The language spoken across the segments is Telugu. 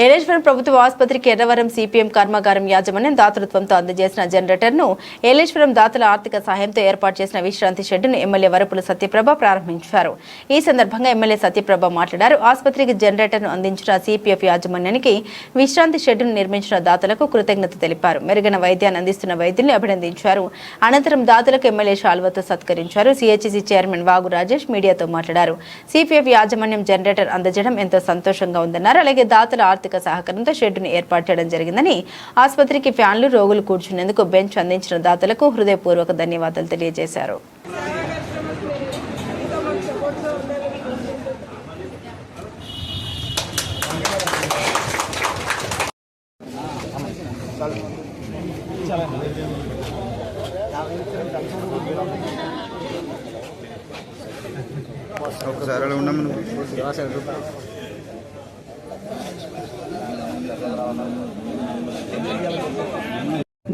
ఏలేశ్వరం ప్రభుత్వ ఆసుపత్రికి ఎర్రవరం సిపిఎం కర్మాగారం యాజమాన్యం దాతృత్వంతో అందజేసిన జనరేటర్ను ఏలేశ్వరం దాతల ఆర్థిక సహాయంతో ఏర్పాటు చేసిన విశ్రాంతి షెడ్డును ఎమ్మెల్యే వరపుల సత్యప్రభ ప్రారంభించారు. ఈ సందర్భంగా ఎమ్మెల్యే సత్యప్రభ మాట్లాడారు. ఆసుపత్రికి జనరేటర్ను అందించిన సిపిఎఫ్ యాజమాన్యానికి విశ్రాంతి షెడ్డును నిర్మించిన దాతలకు కృతజ్ఞత తెలిపారు. మెరుగైన వైద్యాన్ని అందిస్తున్న వైద్యుల్ని అభినందించారు. అనంతరం దాతలకు ఎమ్మెల్యే శాల్వతో సత్కరించారు. సిహెచ్సి చైర్మన్ వాగు రాజేష్ మీడియాతో మాట్లాడారు. సిపిఎఫ్ యాజమాన్యం జనరేటర్ అందజేయడం ఎంతో సంతోషంగా ఉందన్నారు. అలాగే దాతల ఆర్థిక సహకారంతో షెడ్డును ఏర్పాటు చేయడం జరిగిందని, ఆసుపత్రికి ఫ్యాన్లు, రోగులు కూర్చునేందుకు బెంచ్ అందించిన దాతలకు హృదయపూర్వక ధన్యవాదాలు తెలియజేశారు.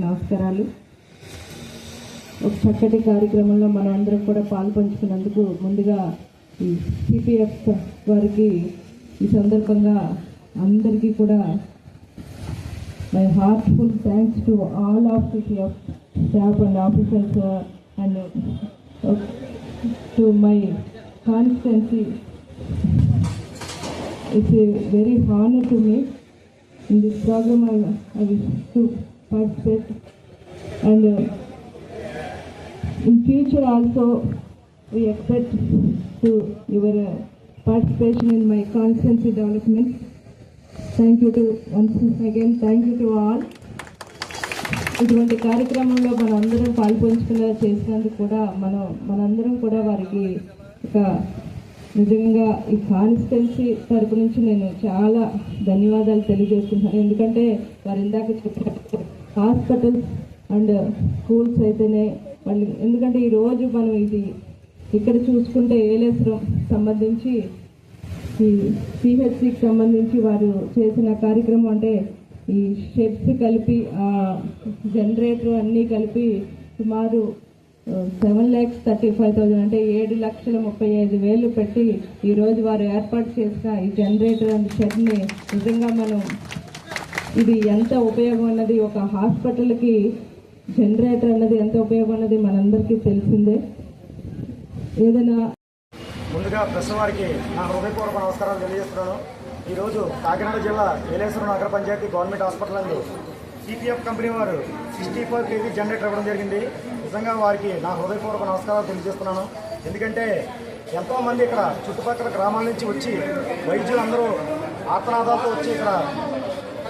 నమస్కారాలు. ఒక చక్కటి కార్యక్రమంలో మనం అందరం కూడా పాల్పంచుకున్నందుకు ముందుగా ఈ సిపిఎఫ్ వారికి ఈ సందర్భంగా అందరికీ కూడా my heartful thanks to all of CPF staff and officers and to my constituency. It's a very honor to me in this program. I wish to participate, and in future also we expect to your participation in my constituency development. Thank you to once again, thank you to all. ఇటువంటి కార్యక్రమంలో మనందరం పాల్పంచుకునేలా చేసినందుకు కూడా మనందరం కూడా వారికి ఒక నిజంగా ఈ కాన్స్టిట్యుయెన్సీ తరపు నుంచి నేను చాలా ధన్యవాదాలు తెలియజేస్తున్నాను. ఎందుకంటే వారు ఇందాక చెప్పిన హాస్పిటల్స్ అండ్ స్కూల్స్ అయితేనే వాళ్ళు, ఎందుకంటే ఈరోజు మనం ఇది ఇక్కడ చూసుకుంటే ఏలేశ్వరం సంబంధించి ఈ సిహెచ్సికి సంబంధించి వారు చేసిన కార్యక్రమం అంటే ఈ షెడ్స్ కలిపి జనరేటర్ అన్నీ కలిపి సుమారు 7,35,000 అంటే 7,35,000 పెట్టి ఈరోజు వారు ఏర్పాటు చేసిన ఈ జనరేటర్ అండ్ షెడ్ని నిజంగా మనం ఇది ఎంత ఉపయోగం అన్నది, ఒక హాస్పిటల్కి జనరేటర్ అన్నది ఎంత ఉపయోగం అన్నది మనందరికీ తెలిసిందే. ఏదైనా ముందుగా ప్రెస్ వారికి నా హృదయపూర్వక నమస్కారాలు తెలియజేస్తున్నాను. ఈరోజు కాకినాడ జిల్లా ఏలేశ్వరం నగర పంచాయతీ గవర్నమెంట్ హాస్పిటల్ నందు సిపిఎఫ్ కంపెనీ వారు 64 kV జనరేటర్ ఇవ్వడం జరిగింది. నిజంగా వారికి నా హృదయపూర్వక నమస్కారాలు తెలియజేస్తున్నాను. ఎందుకంటే ఎంతోమంది ఇక్కడ చుట్టుపక్కల గ్రామాల నుంచి వచ్చి వైద్యులందరూ ఆత్మనాదాలతో వచ్చి ఇక్కడ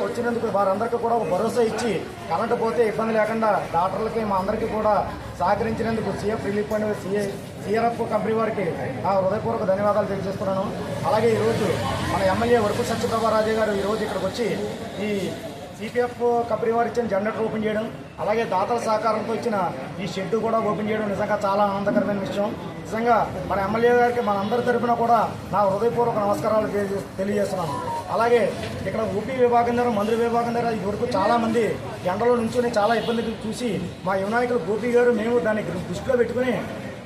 వచ్చినందుకు వారందరికీ కూడా ఒక భరోసా ఇచ్చి కరెంటు పోతే ఇబ్బంది లేకుండా డాక్టర్లకి మా అందరికీ కూడా సహకరించినందుకు CF relief fund CRF company వారికి నా హృదయపూర్వక ధన్యవాదాలు తెలియజేస్తున్నాను. అలాగే ఈరోజు మన ఎమ్మెల్యే వరపు సత్యప్రభ రాజే గారు ఈరోజు ఇక్కడికి వచ్చి ఈ సిపిఎఫ్ కంపెనీ వారు ఇచ్చిన జనరేటర్ ఓపెన్ చేయడం, అలాగే దాతల సహకారంతో ఇచ్చిన ఈ షెడ్ కూడా ఓపెన్ చేయడం నిజంగా చాలా ఆనందకరమైన విషయం. నిజంగా మన ఎమ్మెల్యే గారికి మన అందరి తరఫున కూడా నా హృదయపూర్వక నమస్కారాలు తెలియజేస్తున్నాను. అలాగే ఇక్కడ ఊపీ విభాగం దగ్గర, మందుల విభాగం దగ్గర ఇదివరకు చాలామంది ఎండలో నుంచుని చాలా ఇబ్బందులు చూసి మా యువ నాయకులు గోపి గారు మేము దాన్ని దృష్టిలో పెట్టుకుని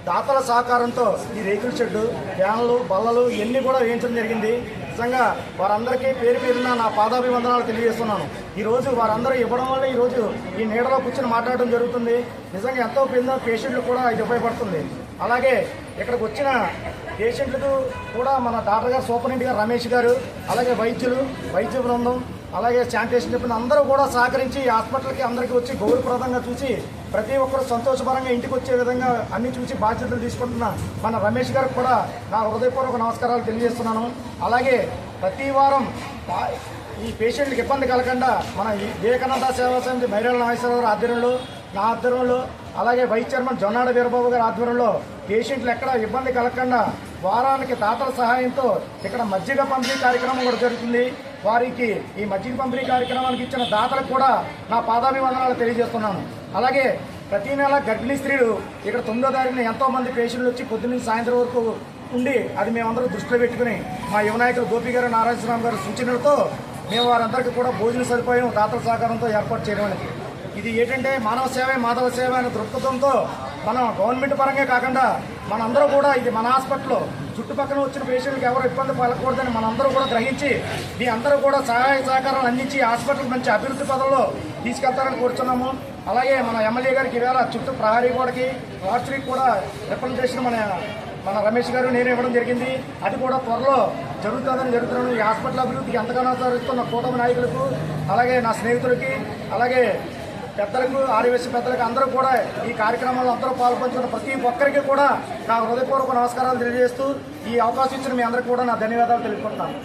దాతల సహకారంతో ఈ రేకుల షెడ్డు, ఫ్యాన్లు, బల్లలు ఇవన్నీ కూడా వేయించడం జరిగింది. నిజంగా వారందరికీ పేరు పేరున నా పాదాభివందనాలు తెలియజేస్తున్నాను. ఈరోజు వారందరూ ఇవ్వడం వల్ల ఈరోజు ఈ నీడలో కూర్చొని మాట్లాడడం జరుగుతుంది. నిజంగా ఎంతో పేషెంట్లు కూడా ఇది ఉపయోగపడుతుంది. అలాగే ఇక్కడికి వచ్చిన పేషెంట్లకు కూడా మన డాక్టర్ గారు, సూపరింటెండెంట్ గారు రమేష్ గారు, అలాగే వైద్య బృందం, అలాగే శానిటేషన్ చెప్పిన అందరూ కూడా సహకరించి హాస్పిటల్కి అందరికీ వచ్చి గౌరవప్రదంగా చూసి ప్రతి ఒక్కరు సంతోషపరంగా ఇంటికి వచ్చే విధంగా అన్ని చూసి బాధ్యతలు తీసుకుంటున్న మన రమేష్ గారికి కూడా నా హృదయపూర్వక నమస్కారాలు తెలియజేస్తున్నాను. అలాగే ప్రతి వారం ఈ పేషెంట్కి ఇబ్బంది కలగకుండా మన వివేకానంద సేవా సమితి మైరాల నాగేశ్వరరావు ఆధ్వర్యంలో, నా ఆధ్వర్యంలో, అలాగే వైస్ చైర్మన్ జొన్నాడ వీరబాబు గారి ఆధ్వర్యంలో పేషెంట్లు ఎక్కడ ఇబ్బంది కలగకుండా వారానికి దాతల సహాయంతో ఇక్కడ మజ్జిగ పంపిణీ కార్యక్రమం కూడా జరుగుతుంది. వారికి ఈ మజ్జిగ పంపిణీ కార్యక్రమానికి ఇచ్చిన దాతలకు కూడా నా పాదాభివందనాలు తెలియజేస్తున్నాను. అలాగే ప్రతి నెల గర్భిణీ స్త్రీలు ఇక్కడ 9వ తారీఖున ఎంతోమంది పేషెంట్లు వచ్చి పొద్దున్న సాయంత్రం వరకు ఉండి అది మేమందరూ దృష్టిలో పెట్టుకుని మా యువ నాయకులు గోపి గారు, నారాయణస్వామి గారి సూచనలతో మేము వారందరికీ కూడా భోజన సదుపాయం దాతల సహకారంతో ఏర్పాటు చేయడం అనేది. ఇది ఏంటంటే మానవ సేవే మాధవ సేవ అనే దృక్పథంతో మనం గవర్నమెంట్ పరంగా కాకుండా మనందరూ కూడా ఇది మన హాస్పిటల్లో చుట్టుపక్కల వచ్చిన పేషెంట్లకు ఎవరు ఇబ్బంది పడకూడదని మనందరూ కూడా గ్రహించి మీ అందరూ కూడా సహాయ సహకారాలు అందించి హాస్పిటల్ మంచి అభివృద్ధి పదంలో తీసుకెళ్తారని కోరుచున్నాము. అలాగే మన ఎమ్మెల్యే గారికి ఈవేళ చుట్టూ ప్రహరీ గోడకి వార్చులకు కూడా రిప్రజెంటేషన్ మన రమేష్ గారు నేను ఇవ్వడం జరిగింది. అది కూడా త్వరలో జరుగుతున్నాను. ఈ హాస్పిటల్ అభివృద్ధికి ఎంతగానో సహకరిస్తున్న కూటమి నాయకులకు, అలాగే నా స్నేహితులకి, అలాగే పెద్దలకు, ఆర్యవేశ పెద్దలకు అందరూ కూడా ఈ కార్యక్రమంలో అందరూ పాల్పంచుకున్న ప్రతి ఒక్కరికి కూడా నా హృదయపూర్వక నమస్కారాలు తెలియజేస్తూ ఈ అవకాశం ఇచ్చిన మీ అందరికీ కూడా నా ధన్యవాదాలు తెలుపుకుంటున్నాను.